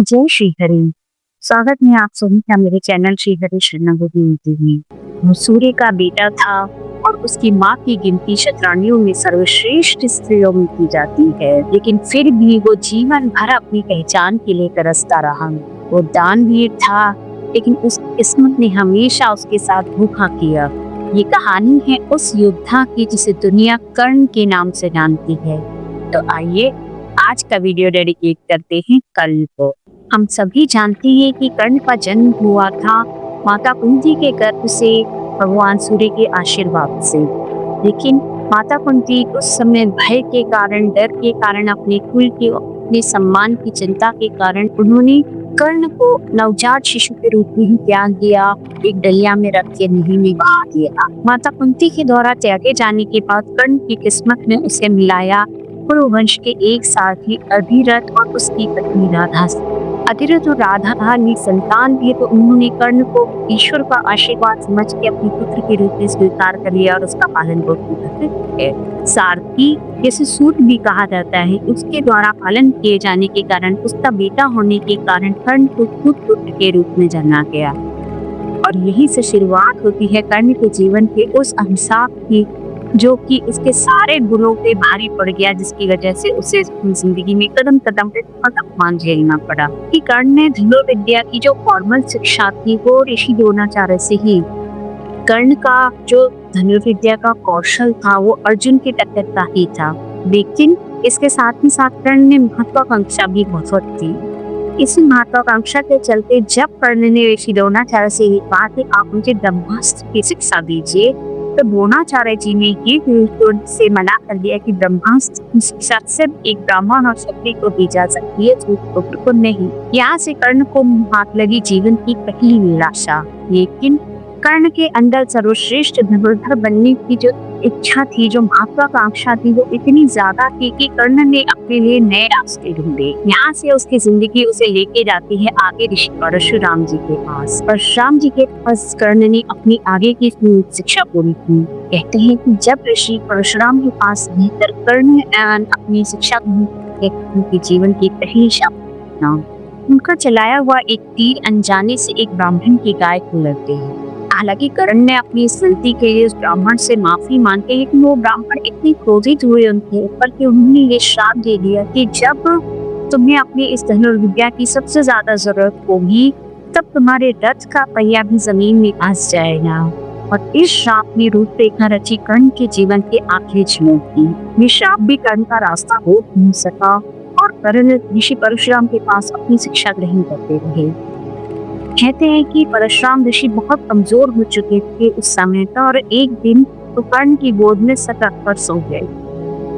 जय श्री हरि। स्वागत है आप सभी का मेरे चैनल श्री हरि शरणागति में। वो सूर्य का बेटा था और उसकी माँ की गिनती शतरानियों में सर्वश्रेष्ठ स्त्रियों में की जाती है, लेकिन फिर भी वो जीवन भर अपनी पहचान के लिए तरसता रहा। वो दानवीर था, लेकिन उस किस्मत ने हमेशा उसके साथ धोखा किया। ये कहानी है उस योद्धा की जिसे दुनिया कर्ण के नाम से जानती है। तो आइए आज का वीडियो डेडिकेट करते हैं कर्ण को। हम सभी जानते हैं कि कर्ण का जन्म हुआ था माता कुंती के गर्भ से भगवान सूर्य के आशीर्वाद से, लेकिन माता कुंती उस समय भय के कारण, डर के कारण, अपने कुल के, अपने सम्मान की चिंता के कारण उन्होंने कर्ण को नवजात शिशु के रूप में ही त्याग दिया, एक डलिया में रख के नदी में बहा दिया। माता कुंती के द्वारा त्यागे जाने के बाद कर्ण की किस्मत में उसे मिलाया कुरुवंश के एक साथी अधिरथ और उसकी पत्नी राधा से। अधिरथ और राधा ने संतान दिए तो उन्होंने कर्ण को ईश्वर का आशीर्वाद समझ के अपने पुत्र के रूप में स्वीकार कर लिया और उसका पालन पोषण करते हैं। सारथी, जिसे सूत भी कहा जाता है, उसके द्वारा पालन किए जाने के कारण, उसका बेटा होने के कारण कर्ण को पुत्र के रूप में जाना गया। और यही से शुरुआत होती है कर्ण के जीवन के उस अभिशाप की, जो कि उसके सारे गुणों पे भारी पड़ गया, जिसकी वजह से उसे जिंदगी में कदम कदम पे बहुत अपमान झेलना पड़ा। कि कर्ण ने धनुर्विद्या की जो फॉर्मल शिक्षा थी वो ऋषि द्रोणाचार्य से ही। कर्ण का जो धनुर्विद्या का कौशल था वो अर्जुन के टक्कर का ही था, लेकिन इसके साथ ही साथ कर्ण ने महत्वाकांक्षा भी बहुत थी। इस महत्वाकांक्षा के चलते जब कर्ण ने ऋषि द्रोणाचार्य से ही कहा कि आप मुझे ब्रह्मास्त्र की शिक्षा दीजिए, तो द्रोणाचार्य जी ने ये से मना कर दिया कि ब्रह्मास्त्र की शिक्षा सिर्फ एक ब्राह्मण और क्षत्रिय को दी जा सकती है, पुत्र को नहीं। यहाँ से कर्ण को हाथ लगी जीवन की पहली निराशा। लेकिन कर्ण के अंदर सर्वश्रेष्ठ धनुर्धर बनने की जो इच्छा थी, जो महत्वाकांक्षा थी, वो इतनी ज्यादा थी कि कर्ण ने अपने लिए नए रास्ते ढूंढे। यहाँ से उसकी जिंदगी उसे लेके जाती है आगे ऋषि परशुराम जी के पास। परशुराम जी के पास कर्ण ने अपनी आगे की शिक्षा पूरी की। कहते हैं कि जब ऋषि परशुराम के पास भीतर कर्ण अपनी शिक्षा उनके जीवन की पहली शिक्षा, उनका चलाया हुआ एक तीर अनजाने से एक ब्राह्मण की गाय को लगते हैं। हालांकि कर्ण ने अपनी इस गलती के लिए उस ब्राह्मण से माफी मांगी, लेकिन वो ब्राह्मण इतने क्रोधित हुए उनके ऊपर कि उन्होंने ये श्राप दे दिया कि जब तुम्हें अपनी इस धनुर्विद्या की सबसे ज्यादा जरूरत होगी, तब तुम्हारे रथ का पहिया भी जमीन में फंस जाएगा। और इस श्राप ने रूपरेखा रची कर्ण के जीवन के आखिरी क्षणों की। ये श्राप भी कर्ण का रास्ता हो नहीं सका और कर्ण ऋषि परशुराम के पास अपनी शिक्षा ग्रहण करते रहे। कहते हैं कि परशुराम ऋषि बहुत कमजोर हो चुके थे उस समय पर, और एक दिन तो कर्ण की गोद में सटक कर सो गए।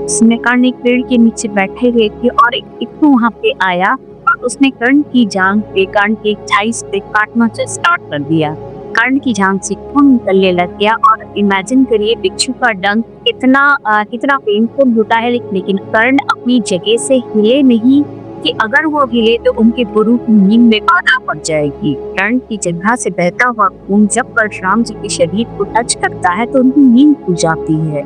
उसने कर्ण एक पेड़ के नीचे बैठे हुए थे और एक इक्कू वहां पे आया और उसने कर्ण की जांघ पे, कर्ण के थाई पे काटना स्टार्ट कर दिया। कर्ण की जांघ से खून निकलने लग गया और इमेजिन करिए बिच्छू का डंक कितना पेनफुल होता है, लेकिन कर्ण अपनी जगह से हिले नहीं कि अगर वो हिले तो उनके गुरु की नींद में बाधा पड़ जाएगी। कर्ण की जगह से बहता हुआ खून जब परशुराम जी के शरीर को टच करता है तो उनकी नींद खुल जाती है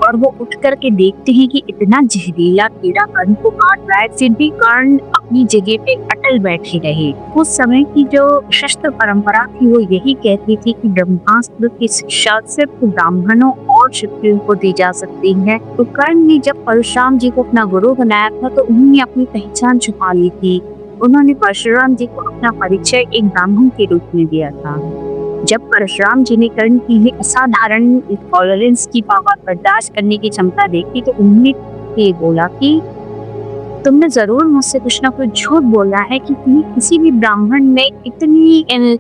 और वो उठ करके देखते हैं कि इतना जहरीला कीड़ा कर्ण को काट रहा है, फिर भी कर्ण अपनी जगह पे अटल बैठे रहे। उस समय की जो शस्त्र परंपरा थी वो यही कहती थी कि ब्रह्मास्त्र की शिक्षा सिर्फ ब्राह्मणों और क्षत्रियों को दी जा सकती है। तो कर्ण ने जब परशुराम जी को अपना गुरु बनाया था तो उन्होंने अपनी पहचान छुपा ली थी। उन्होंने परशुराम जी को अपना परिचय एक ब्राह्मण के रूप में दिया था। जब परशुराम जी ने कर्ण की ये असाधारण टॉलरेंस की पावर बर्दाश्त करने की क्षमता देखी तो उन्होंने ये बोला कि तुमने जरूर मुझसे कुछ ना कुछ झूठ बोला है कि किसी भी ब्राह्मण में इतनी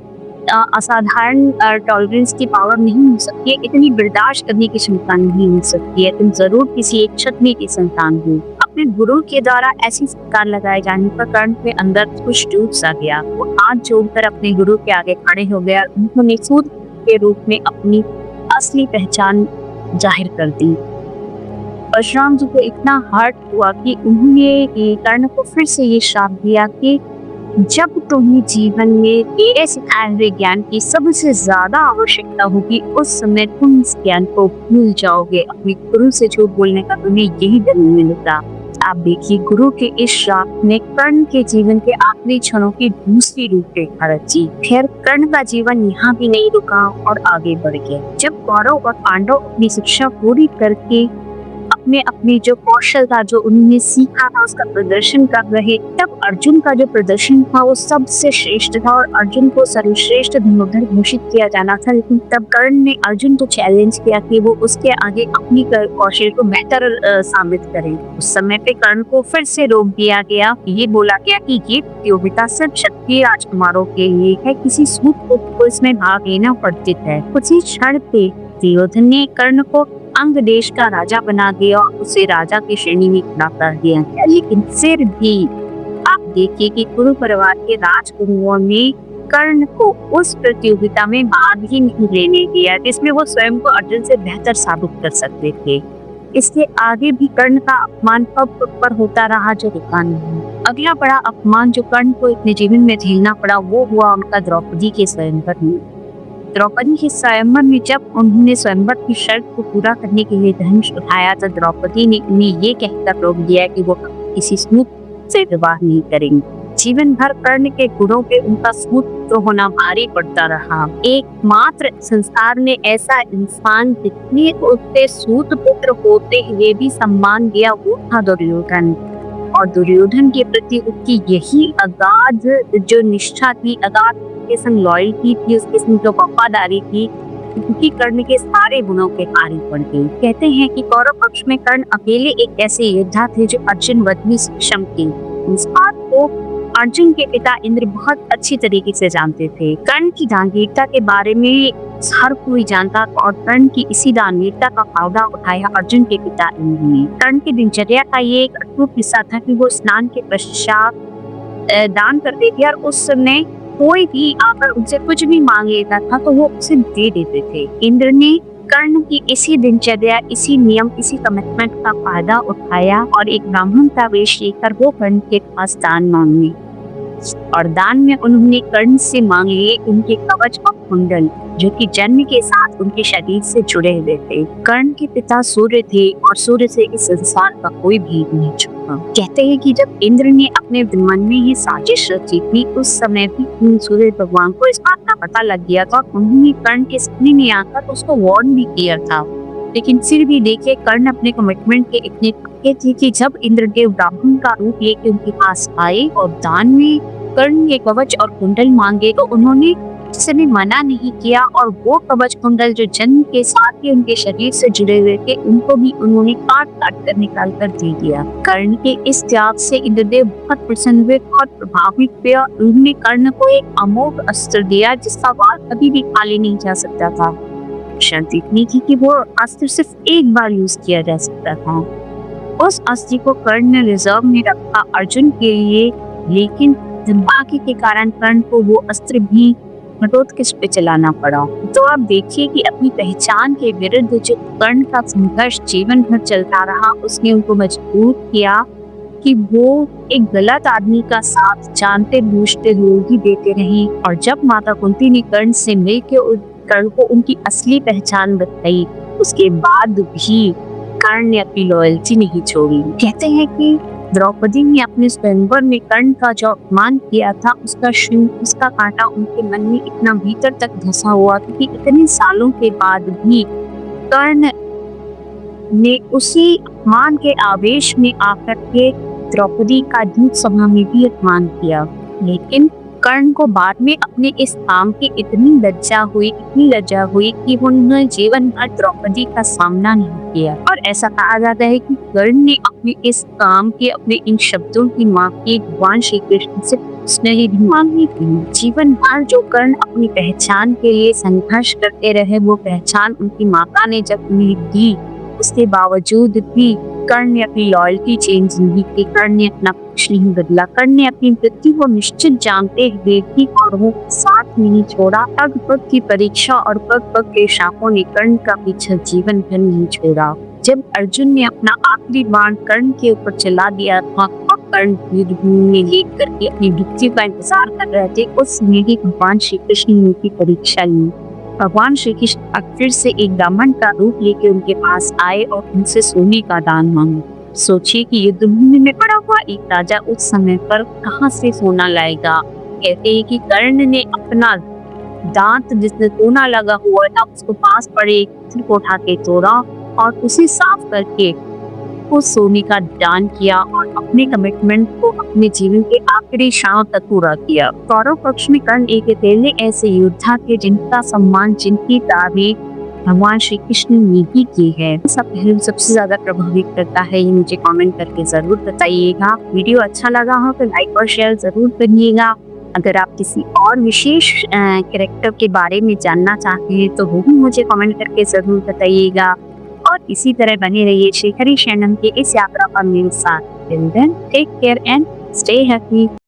असाधारण टॉलरेंस की पावर नहीं हो सकती है, इतनी बर्दाश्त करने की क्षमता नहीं हो सकती है। तुम जरूर किसी एक क्षत्रिय की संतान हो। अपने गुरु के द्वारा ऐसी सरकार लगाए जाने पर कर्ण के अंदर कुछ टूट सा गया। वो हाथ जोड़कर अपने गुरु के आगे खड़े हो गया। उन्होंने सूर्य के रूप में अपनी असली पहचान जाहिर कर दी। परशुराम जी को इतना हर्ट हुआ कि उन्होंने कर्ण को फिर से ये श्राप दिया कि जब तुम्हें जीवन में मेरे सिखाए हुए ज्ञान की सबसे ज्यादा आवश्यकता होगी, उस समय तुम इस ज्ञान को भूल जाओगे। अपने गुरु से झूठ बोलने का तुम्हें यही दंड मिलेगा। आप देखिए, गुरु के इस श्राप ने कर्ण के जीवन के आखिरी क्षणों की दूसरी रूपरेखा रची। फिर कर्ण का जीवन यहाँ भी नहीं रुका और आगे बढ़ गया। जब कौरव और पांडव अपनी शिक्षा पूरी करके अपने अपने जो कौशल था, जो उन्होंने सीखा था, उसका प्रदर्शन कर रहे, तब अर्जुन का जो प्रदर्शन था वो सबसे श्रेष्ठ था और अर्जुन को सर्वश्रेष्ठ धनुर्धर घोषित किया जाना था। लेकिन तब कर्ण ने अर्जुन को चैलेंज किया कि वो उसके आगे अपनी कौशल को बेहतर साबित करे। उस समय पे कर्ण को फिर से रोक दिया गया। ये बोला गया कि ये प्रतियोगिता सिर्फ क्षत्रिय राजकुमारों के लिए है, किसी सूत को इसमें भाग लेना वर्जित है। उसी क्षण पे दुर्योधन ने कर्ण को अंग देश का राजा बना दिया और उसे राजा की श्रेणी में खड़ा कर दिया। लेकिन फिर भी आप देखिए कि कुरु परिवार के राजकुमारों ने कर्ण को उस प्रतियोगिता में भाग ही नहीं लेने दिया जिसमें वो स्वयं को अर्जुन से बेहतर साबित कर सकते थे। इसके आगे भी कर्ण का अपमान पग पर होता रहा, जो रुका नहीं। अगला बड़ा अपमान जो कर्ण को अपने जीवन में झेलना पड़ा वो हुआ उनका द्रौपदी के स्वयंवर में। द्रौपदी के स्वयंवर में जब उन्होंने स्वयंवर की शर्त को पूरा करने के लिए धनुष उठाया तो द्रौपदी ने उन्हें ये कहकर रोक दिया कि वो किसी सूत से विवाह नहीं करेंगे। जीवन भर कर्ण के गुणों पे उनका सूत तो होना भारी पड़ता रहा। एकमात्र संसार में ऐसा इंसान जितने उससे सूत पुत्र होते हुए भी सम्मान दिया वो था दुर्योधन। और दुर्योधन के प्रति उसकी यही अगाध जो निष्ठा थी, अगाध के संग लॉयल्टी थी, उसके संग जो वफादारी थी, क्योंकि कर्ण के सारे गुणों के भारी पड़ गए। कहते हैं कि कौरव पक्ष में कर्ण अकेले एक ऐसे योद्धा थे जो अर्जुन वध में सक्षम थे। इस बात को अर्जुन के पिता इंद्र बहुत अच्छी तरीके से जानते थे। कर्ण की दानवीरता के बारे में हर कोई जानता और कर्ण की इसी दानवीरता का फायदा उठाया अर्जुन के पिता इंद्र ने। कर्ण की दिनचर्या का ये एक अटूट हिस्सा था कि वो स्नान के पश्चात दान करते थे और उस समय कोई भी आकर उनसे कुछ भी मांग लेता था तो वो उसे दे देते थे। इंद्र ने कर्ण की इसी दिनचर्या, इसी नियम, इसी कमिटमेंट का फायदा उठाया और एक ब्राह्मण का वेश लेकर वो कर्ण के पास दान मांगने, और दान में उन्होंने कर्ण से मांग लिए उनके कवच और कुंडल, जो कि जन्म के साथ उनके शरीर से जुड़े हुए थे। कर्ण के पिता सूर्य थे और सूर्य से इस संसार का कोई भेद नहीं छुपा। कहते हैं कि जब इंद्र ने अपने मन में ये साजिश रची थी, उस समय भी सूर्य भगवान को इस बात का पता लग गया था। उन्होंने कर्ण के सपने में आकर उसको वार्न भी किया था। लेकिन फिर भी देखिए, कर्ण अपने कमिटमेंट के इतने पक्के थे कि जब इंद्रदेव ब्राह्मण का रूप लेके उनके पास आए और दान में कर्ण के कवच और कुंडल मांगे तो उन्होंने उसने मना नहीं किया, और वो कवच कुंडल जो जन्म के साथ ही उनके शरीर से जुड़े हुए थे उनको भी उन्होंने काट काट कर निकाल कर दे दिया। कर्ण के इस त्याग से इंद्रदेव बहुत प्रसन्न हुए, बहुत प्रभावित हुए और उन्होंने कर्ण को एक अमोघ अस्त्र दिया जिसका वार कभी भी खाली नहीं जा सकता था। शर्त इतनी थी कि वो अस्त्र सिर्फ एक बार यूज किया जा सकता था। उस अस्त्र को कर्ण ने रिजर्व में रखा अर्जुन के लिए, लेकिन दुर्भाग्य के कारण कर्ण को वो अस्त्र भी घटोत्कच पे चलाना पड़ा। तो आप देखिए कि अपनी पहचान के विरुद्ध जो कर्ण का संघर्ष जीवन भर चलता रहा, उसने उनको मजबूर किया कि वो एक गलत आदमी का साथ जानते बूझते लोग ही देते रहे। और जब माता कुंती ने कर्ण से मिलकर कर्ण को उनकी असली पहचान बताई, उसके बाद भी कर्ण ने अपनी लॉयल्टी नहीं छोड़ी। कहते हैं कि द्रौपदी ने अपने स्वयंवर में कर्ण का जो अपमान किया था, उसका कांटा उनके मन में इतना भीतर तक धंसा हुआ था कि इतने सालों के बाद भी कर्ण ने उसी अपमान के आवेश में आकर के द्रौपदी का दूत सभा में भी अपमान किया। लेकिन कर्ण को बाद में अपने इस काम की इतनी लज्जा हुई कि उन्होंने जीवन भर द्रौपदी का सामना नहीं किया। और ऐसा कहा जाता है कि कर्ण ने अपने इस काम के, अपने इन शब्दों की माफी भगवान श्री कृष्ण से उसने ही मांगी थी। जीवन भर जो कर्ण अपनी पहचान के लिए संघर्ष करते रहे, वो पहचान उनकी माता ने जब उन्हें दी, उसके बावजूद भी कर्ण ने अपनी लॉयल्टी चेंज नहीं की। कर्ण ने अपना पक्ष नहीं बदला। कर्ण ने अपनी मृत्यु को निश्चित जानते हुए भी कौरवों को साथ नहीं छोड़ा। पग पग की परीक्षा और पग पग के शापों ने कर्ण का पीछा जीवन भर नहीं छोड़ा। जब अर्जुन ने अपना आखिरी बाण कर्ण के ऊपर चला दिया था और कर्ण में लेकर के अपनी मृत्यु का इंतजार कर रहे थे, उस समय ही भगवान श्री कृष्ण ने उनकी परीक्षा ली। भगवान श्री कृष्ण फिर से एक ब्राह्मण का रूप लेके उनके पास आए और उनसे सोने का दान मांगा। सोचिए कि युद्ध भूमि में पड़ा हुआ एक राजा उस समय पर कहाँ से सोना लाएगा। कहते हैं कि कर्ण ने अपना दांत जिसमें सोना लगा हुआ था उसको पास पड़े एक पत्थर को उठा के तोड़ा और उसे साफ करके उस सोने का दान किया और अपने कमिटमेंट को अपने जीवन के आखिरी क्षणों तक पूरा किया। कौरव पक्ष में कर्ण एक अकेले ऐसे योद्धा थे जिनका सम्मान, जिनकी तारीफ भगवान श्री कृष्ण ने ही की है। सब पहलू सबसे ज्यादा प्रभावित करता है, ये मुझे कमेंट करके जरूर बताइएगा। वीडियो अच्छा लगा हो तो लाइक और शेयर जरूर करिएगा। अगर आप किसी और विशेष कैरेक्टर के बारे में जानना चाहते हैं तो वो भी मुझे कमेंट करके जरूर बताइएगा। और इसी तरह बने रहिए श्री हरि शरणम के इस यात्रा पर मेरे साथ। Till then take care and stay happy.